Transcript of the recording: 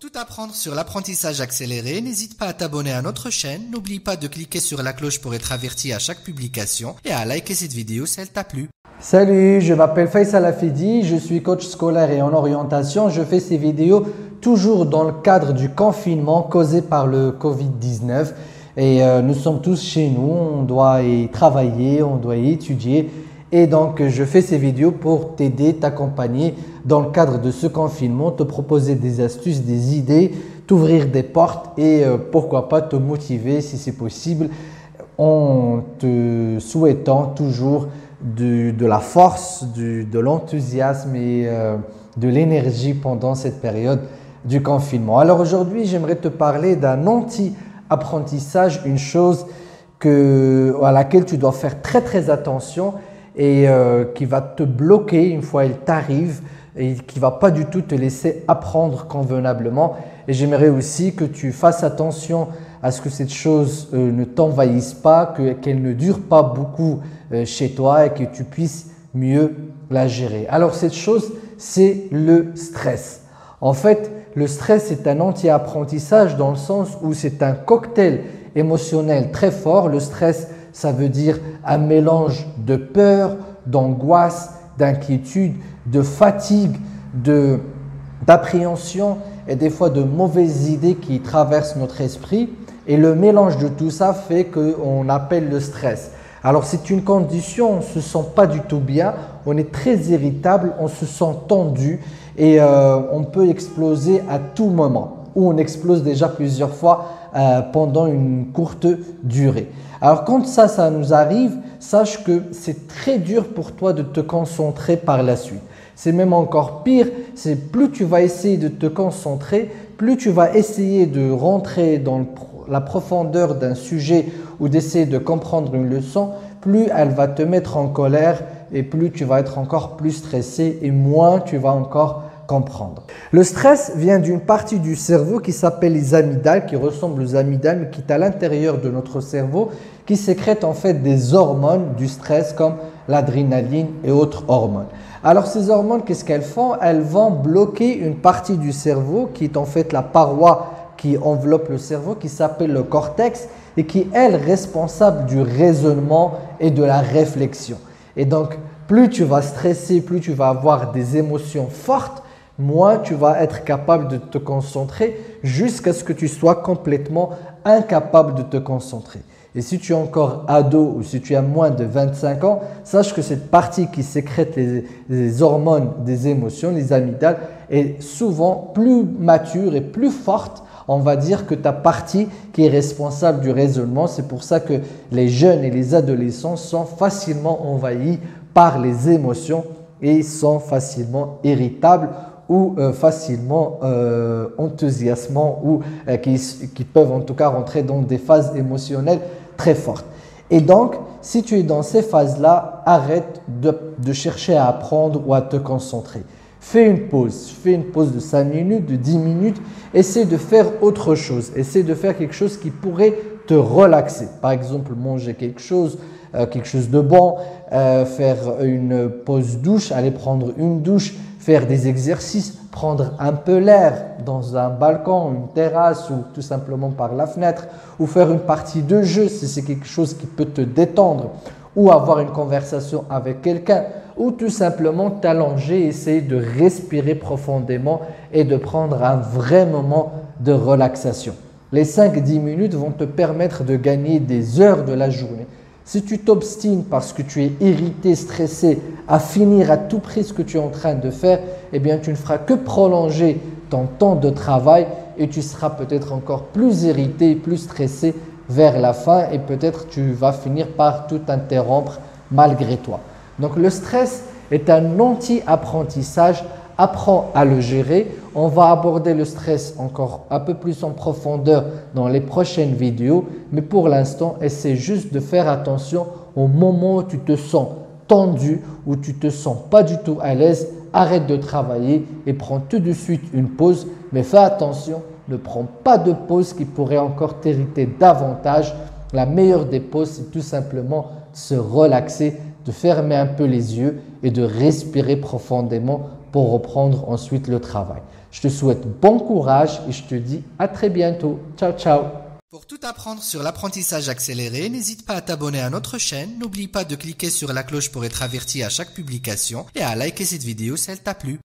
Pour tout apprendre sur l'apprentissage accéléré, n'hésite pas à t'abonner à notre chaîne, n'oublie pas de cliquer sur la cloche pour être averti à chaque publication et à liker cette vidéo si elle t'a plu. Salut, je m'appelle Faisal Afidi, je suis coach scolaire et en orientation. Je fais ces vidéos toujours dans le cadre du confinement causé par le Covid-19. Et nous sommes tous chez nous, on doit y travailler, on doit y étudier. Et donc, je fais ces vidéos pour t'aider, t'accompagner dans le cadre de ce confinement, te proposer des astuces, des idées, t'ouvrir des portes et pourquoi pas te motiver si c'est possible en te souhaitant toujours de la force, de l'enthousiasme et de l'énergie pendant cette période du confinement. Alors aujourd'hui, j'aimerais te parler d'un anti-apprentissage, une chose à laquelle tu dois faire très attention et qui va te bloquer une fois elle t'arrive et qui ne va pas du tout te laisser apprendre convenablement. Et j'aimerais aussi que tu fasses attention à ce que cette chose ne t'envahisse pas, qu'elle ne dure pas beaucoup chez toi et que tu puisses mieux la gérer. Alors cette chose, c'est le stress. En fait, le stress est un anti-apprentissage dans le sens où c'est un cocktail émotionnel très fort. Le stress, ça veut dire un mélange de peur, d'angoisse, d'inquiétude, de fatigue, d'appréhension et des fois de mauvaises idées qui traversent notre esprit. Et le mélange de tout ça fait qu'on appelle le stress. Alors c'est une condition, on ne se sent pas du tout bien, on est très irritable, on se sent tendu et on peut exploser à tout moment. Ou on explose déjà plusieurs fois pendant une courte durée. Alors quand ça nous arrive, sache que c'est très dur pour toi de te concentrer par la suite. C'est même encore pire, c'est plus tu vas essayer de te concentrer, plus tu vas essayer de rentrer dans la profondeur d'un sujet ou d'essayer de comprendre une leçon, plus elle va te mettre en colère et plus tu vas être encore plus stressé et moins tu vas encore comprendre. Le stress vient d'une partie du cerveau qui s'appelle les amygdales, qui ressemble aux amygdales, mais qui est à l'intérieur de notre cerveau, qui sécrète en fait des hormones du stress comme l'adrénaline et autres hormones. Alors ces hormones, qu'est-ce qu'elles font? Elles vont bloquer une partie du cerveau qui est en fait la paroi qui enveloppe le cerveau, qui s'appelle le cortex et qui est, elle, responsable du raisonnement et de la réflexion. Et donc, plus tu vas stresser, plus tu vas avoir des émotions fortes, moins tu vas être capable de te concentrer jusqu'à ce que tu sois complètement incapable de te concentrer. Et si tu es encore ado ou si tu as moins de 25 ans, sache que cette partie qui sécrète les hormones des émotions, les amygdales, est souvent plus mature et plus forte, on va dire, que ta partie qui est responsable du raisonnement. C'est pour ça que les jeunes et les adolescents sont facilement envahis par les émotions et sont facilement irritables ou facilement enthousiasmants ou qui peuvent en tout cas rentrer dans des phases émotionnelles très fortes. Et donc, si tu es dans ces phases-là, arrête de chercher à apprendre ou à te concentrer. Fais une pause de 5 minutes, de 10 minutes, essaie de faire autre chose, essaie de faire quelque chose qui pourrait te relaxer. Par exemple, manger quelque chose de bon, faire une pause douche, aller prendre une douche, faire des exercices, prendre un peu l'air dans un balcon, une terrasse ou tout simplement par la fenêtre, ou faire une partie de jeu si c'est quelque chose qui peut te détendre, ou avoir une conversation avec quelqu'un, ou tout simplement t'allonger, essayer de respirer profondément et de prendre un vrai moment de relaxation. Les 5-10 minutes vont te permettre de gagner des heures de la journée. Si tu t'obstines parce que tu es irrité, stressé à finir à tout prix ce que tu es en train de faire, eh bien tu ne feras que prolonger ton temps de travail et tu seras peut-être encore plus irrité, plus stressé vers la fin et peut-être tu vas finir par tout interrompre malgré toi. Donc le stress est un anti-apprentissage. Apprends à le gérer. On va aborder le stress encore un peu plus en profondeur dans les prochaines vidéos. Mais pour l'instant, essaie juste de faire attention au moment où tu te sens tendu, où tu ne te sens pas du tout à l'aise. Arrête de travailler et prends tout de suite une pause. Mais fais attention, ne prends pas de pause qui pourrait encore t'irriter davantage. La meilleure des pauses, c'est tout simplement de se relaxer, de fermer un peu les yeux et de respirer profondément pour reprendre ensuite le travail. Je te souhaite bon courage et je te dis à très bientôt. Ciao, ciao. Pour tout apprendre sur l'apprentissage accéléré, n'hésite pas à t'abonner à notre chaîne, n'oublie pas de cliquer sur la cloche pour être averti à chaque publication et à liker cette vidéo si elle t'a plu.